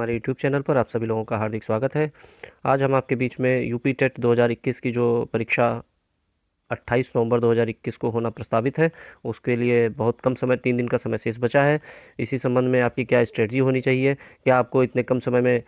हमारे YouTube channel पर आप सभी लोगों का हार्दिक स्वागत है। आज हम आपके बीच में यूपी टेट 2021 की जो परीक्षा 28 नवंबर 2021 को होना प्रस्तावित है, उसके लिए बहुत कम समय 3 दिन का समय शेष बचा है। इसी संबंध में आपकी क्या स्ट्रेटजी होनी चाहिए, क्या आपको इतने कम समय में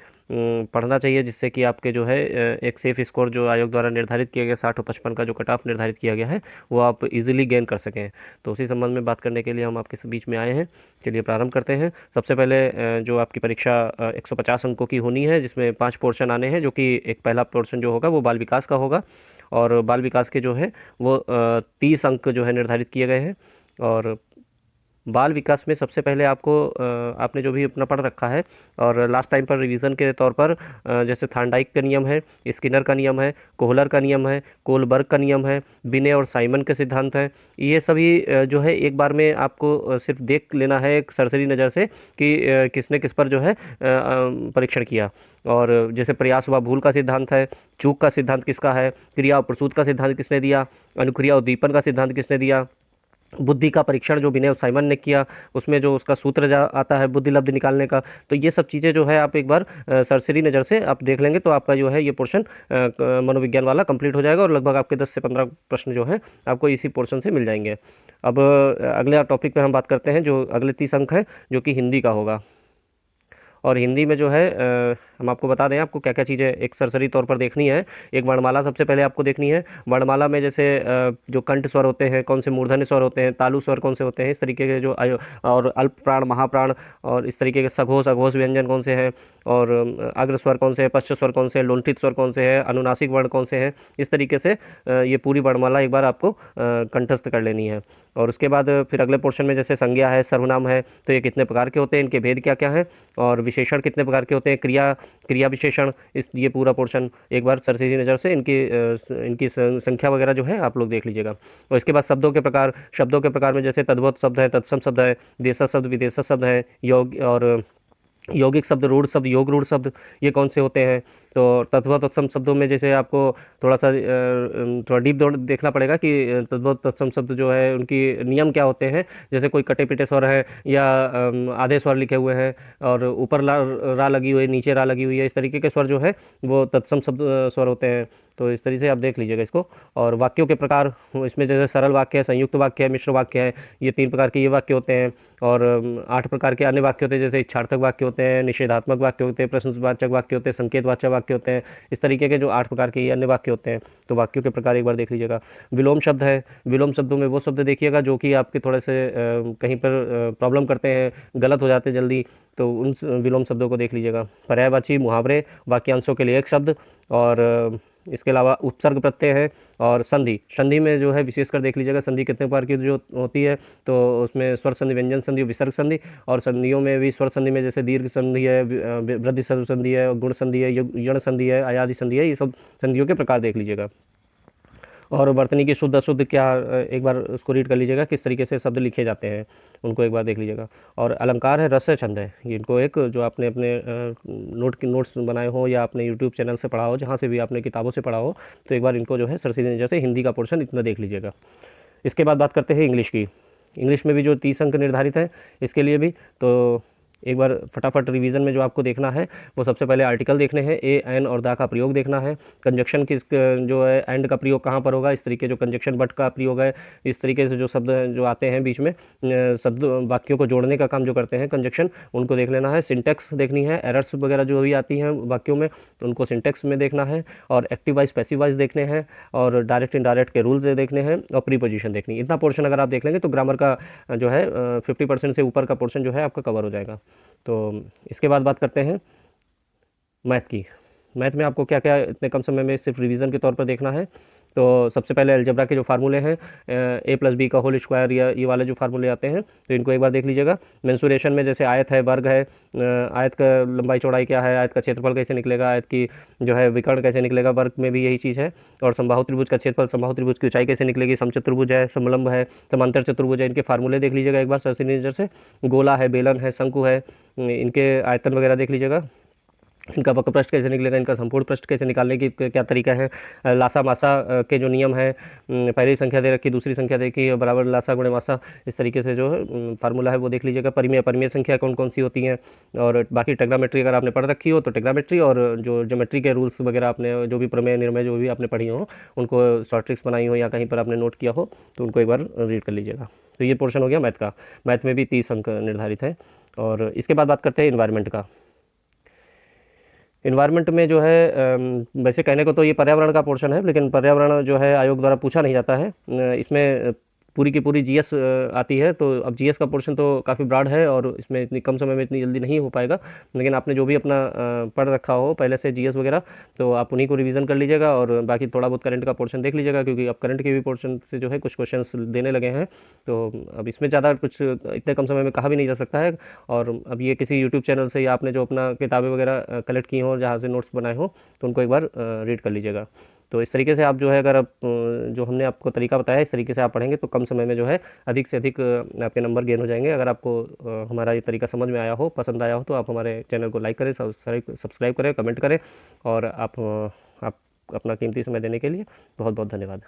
पढ़ना चाहिए जिससे कि आपके जो है एक सेफ स्कोर जो आयोग द्वारा निर्धारित किया गया 60 और 55 का जो कट ऑफ निर्धारित किया गया है वो आप इजीली गेन कर सकें। तो उसी संबंध में बात करने के लिए हम आपके बीच में आए हैं। चलिए प्रारंभ करते हैं। सबसे पहले जो आपकी परीक्षा 150 अंकों की होनी है, जिसमें 5 पोर्शन आने हैं, जो कि एक पहला पोर्शन जो होगा वो बाल विकास का होगा और बाल विकास के जो है वो 30 अंक जो है निर्धारित किए गए हैं। और बाल विकास में सबसे पहले आपको आपने जो भी अपना पढ़ रखा है और लास्ट टाइम पर रिवीजन के तौर पर जैसे थार्नडाइक का नियम है, स्किनर का नियम है, कोहलर का नियम है, कोलबर्ग का नियम है, बिने और साइमन के सिद्धांत हैं, ये सभी जो है एक बार में आपको सिर्फ देख लेना है एक सरसरी नज़र से कि किसने किस पर जो है परीक्षण किया। और जैसे प्रयास व भूल का सिद्धांत है, चूक का सिद्धांत किसका है, क्रिया और प्रसूत का सिद्धांत किसने दिया, अनुक्रिया उद्दीपन का सिद्धांत किसने दिया, बुद्धि का परीक्षण जो विनय साइमन ने किया उसमें जो उसका सूत्र आता है बुद्धि लब्ध निकालने का। तो ये सब चीज़ें जो है आप एक बार सरसरी नज़र से आप देख लेंगे तो आपका जो है ये पोर्शन मनोविज्ञान वाला कंप्लीट हो जाएगा और लगभग आपके 10 से 15 प्रश्न जो है आपको इसी पोर्शन से मिल जाएंगे। अब अगले टॉपिक पे हम बात करते हैं, जो अगले 30 अंक है जो कि हिंदी का होगा। और हिंदी में जो है हम आपको बता दें आपको क्या क्या चीज़ें एक सरसरी तौर पर देखनी है। एक वर्णमाला सबसे पहले आपको देखनी है। वर्णमाला में जैसे जो कंठ स्वर होते हैं, कौन से मूर्धन्य स्वर होते हैं, तालु स्वर कौन से होते हैं, इस तरीके के जो और अल्प प्राण, महाप्राण और इस तरीके के सघोष अघोष व्यंजन कौन से हैं, और अग्र स्वर कौन से हैं, पश्च स्वर कौन से हैं, लोंठित स्वर कौन से हैं, अनुनासिक वर्ण कौन से हैं, इस तरीके से ये पूरी वर्णमाला एक बार आपको कंठस्थ कर लेनी है। और उसके बाद फिर अगले पोर्शन में जैसे संज्ञा है, सर्वनाम है, तो ये कितने प्रकार के होते हैं, इनके भेद क्या क्या हैं, और विशेषण कितने प्रकार के होते हैं, क्रिया विशेषण, इस ये पूरा पोर्शन एक बार सरसरी नज़र से इनकी संख्या वगैरह जो है आप लोग देख लीजिएगा। और इसके बाद शब्दों के प्रकार में जैसे तद्भव शब्द है, तत्सम शब्द है, देशज शब्द, विदेशज शब्द है, योग और यौगिक शब्द, रूढ़ शब्द, योग रूढ़ शब्द, ये कौन से होते हैं। तो तद्भव तत्सम शब्दों में जैसे आपको थोड़ा डीप देखना पड़ेगा कि तद्भव तत्सम शब्द जो है उनकी नियम क्या होते हैं। जैसे कोई कटे पिटे स्वर है या आधे स्वर लिखे हुए हैं और ऊपर रा लगी हुई है, नीचे रा लगी हुई है, इस तरीके के स्वर जो है वो तत्सम शब्द स्वर होते हैं। तो इस तरीके से आप देख लीजिएगा इसको। और वाक्यों के प्रकार, इसमें जैसे सरल वाक्य है, संयुक्त वाक्य है, मिश्र वाक्य है, ये 3 प्रकार के ये वाक्य होते हैं। और 8 प्रकार के अन्य वाक्य होते हैं, जैसे इच्छार्थक वाक्य होते हैं, निषेधात्मक वाक्य होते हैं, प्रश्नवाचक वाक्य होते हैं, संकेतवाचक वाक्य होते हैं, इस तरीके के जो 8 प्रकार के ये अन्य वाक्य होते हैं। तो वाक्यों के प्रकार एक बार देख लीजिएगा। विलोम शब्द है, विलोम शब्दों में वो शब्द देखिएगा जो कि आपके थोड़े से कहीं पर प्रॉब्लम करते हैं, गलत हो जाते हैं जल्दी, तो उन विलोम शब्दों को देख लीजिएगा। पर्यायवाची, मुहावरे, वाक्यांशों के लिए एक शब्द, और इसके अलावा उपसर्ग प्रत्यय है, और संधि में जो है विशेषकर देख लीजिएगा संधि कितने प्रकार की जो होती है। तो उसमें स्वर संधि, व्यंजन संधि, विसर्ग संधि, और संधियों में भी स्वर संधि में जैसे दीर्घ संधि है, वृद्धि संधि है, गुण संधि है, यण संधि है, अयादि संधि है, ये सब संधियों के प्रकार देख लीजिएगा। और वर्तनी की शुद्ध अशुद्ध क्या, एक बार उसको रीड कर लीजिएगा, किस तरीके से शब्द लिखे जाते हैं उनको एक बार देख लीजिएगा। और अलंकार है, रस है, छंद है, इनको एक जो आपने अपने नोट्स बनाए हो या आपने यूट्यूब चैनल से पढ़ा हो, जहाँ से भी आपने किताबों से पढ़ा हो, तो एक बार इनको जो है सरसरी नज़र से हिंदी का पोर्शन इतना देख लीजिएगा। इसके बाद बात करते हैं इंग्लिश की। इंग्लिश में भी जो 30 अंक निर्धारित है इसके लिए भी, तो एक बार फटाफट रिवीजन में जो आपको देखना है वो सबसे पहले आर्टिकल देखने हैं, ए, एन और दा का प्रयोग देखना है। कंजक्शन किस जो है एंड का प्रयोग कहाँ पर होगा, इस तरीके जो कंजक्शन बट का प्रयोग है, इस तरीके से जो शब्द जो आते हैं बीच में शब्द वाक्यों को जोड़ने का काम जो करते हैं कंजक्शन, उनको देख लेना है। सिंटेक्स देखनी है, एरर्स वगैरह जो भी आती हैं वाक्यों में उनको सिंटेक्स में देखना है। और एक्टिव वाइज पैसिव वाइज देखने हैं, और डायरेक्ट इनडायरेक्ट के रूल्स देखने हैं, और प्रीपोजिशन देखनी है। इतना पोर्शन अगर आप देख लेंगे तो ग्रामर का जो है 50% से ऊपर का पोर्शन जो है आपका कवर हो जाएगा। तो इसके बाद बात करते हैं मैथ की। मैथ में आपको क्या क्या इतने कम समय में सिर्फ रिवीजन के तौर पर देखना है। तो सबसे पहले अलजेब्रा के जो फार्मूले हैं, ए प्लस बी का होल स्क्वायर, या ये वाले जो फार्मूले आते हैं तो इनको एक बार देख लीजिएगा। मेंसुरेशन में जैसे आयत है, वर्ग है, आयत का लंबाई चौड़ाई क्या है, आयत का क्षेत्रफल कैसे निकलेगा, आयत की जो है विकर्ण कैसे निकलेगा, वर्ग में भी यही चीज़ है। और समबाहु त्रिभुज का क्षेत्रफल, समबाहु त्रिभुज की ऊंचाई कैसे निकलेगी, समचतुर्भुज है, समलंब है, समांतर चतुर्भुज है, इनके फार्मूले देख लीजिएगा एक बार सरसरी नज़र से। गोला है, बेलन है, शंकु है, इनके आयतन वगैरह देख लीजिएगा। इनका वक्र पृष्ठ कैसे निकलेगा, इनका संपूर्ण पृष्ठ कैसे निकालने की क्या तरीका है, लासा मासा के जो नियम है, पहली संख्या दे रखी, दूसरी संख्या देखी बराबर लासा गुणे मासा, इस तरीके से जो है फार्मूला है वो देख लीजिएगा। परिमेय परिमेय संख्या कौन कौन सी होती हैं, और बाकी टेग्रामेट्री अगर आपने पढ़ रखी हो तो टेग्रामेट्री, और जो ज्योमेट्री के रूल्स वगैरह आपने जो भी प्रमेय निर्मेय जो भी आपने पढ़ी हो, उनको शॉर्ट ट्रिक्स बनाई हो या कहीं पर आपने नोट किया हो तो उनको एक बार रीड कर लीजिएगा। तो ये पोर्शन हो गया मैथ का। मैथ में भी 30 अंक निर्धारित है। और इसके बाद बात करते हैं इन्वायरमेंट का। इन्वायरमेंट में जो है वैसे कहने को तो ये पर्यावरण का पोर्शन है, लेकिन पर्यावरण जो है आयोग द्वारा पूछा नहीं जाता है। इसमें पूरी की पूरी जीएस आती है, तो अब जीएस का पोर्शन तो काफ़ी ब्रॉड है और इसमें इतनी कम समय में इतनी जल्दी नहीं हो पाएगा। लेकिन आपने जो भी अपना पढ़ रखा हो पहले से जीएस वगैरह, तो आप उन्हीं को रिवीजन कर लीजिएगा और बाकी थोड़ा बहुत करंट का पोर्शन देख लीजिएगा, क्योंकि अब करंट के भी पोर्शन से जो है कुछ क्वेश्चंस देने लगे हैं। तो अब इसमें ज़्यादा कुछ इतने कम समय में कहा भी नहीं जा सकता है। और अब ये किसी यूट्यूब चैनल से या आपने जो अपना किताबें वगैरह कलेक्ट की हों, जहाँ से नोट्स बनाए हों, तो उनको एक बार रीड कर लीजिएगा। तो इस तरीके से आप जो है, अगर आप जो हमने आपको तरीका बताया इस तरीके से आप पढ़ेंगे तो कम समय में जो है अधिक से अधिक आपके नंबर गेन हो जाएंगे। अगर आपको हमारा ये तरीका समझ में आया हो, पसंद आया हो, तो आप हमारे चैनल को लाइक करें, सब्सक्राइब करें, कमेंट करें। और आप अपना कीमती समय देने के लिए बहुत बहुत धन्यवाद।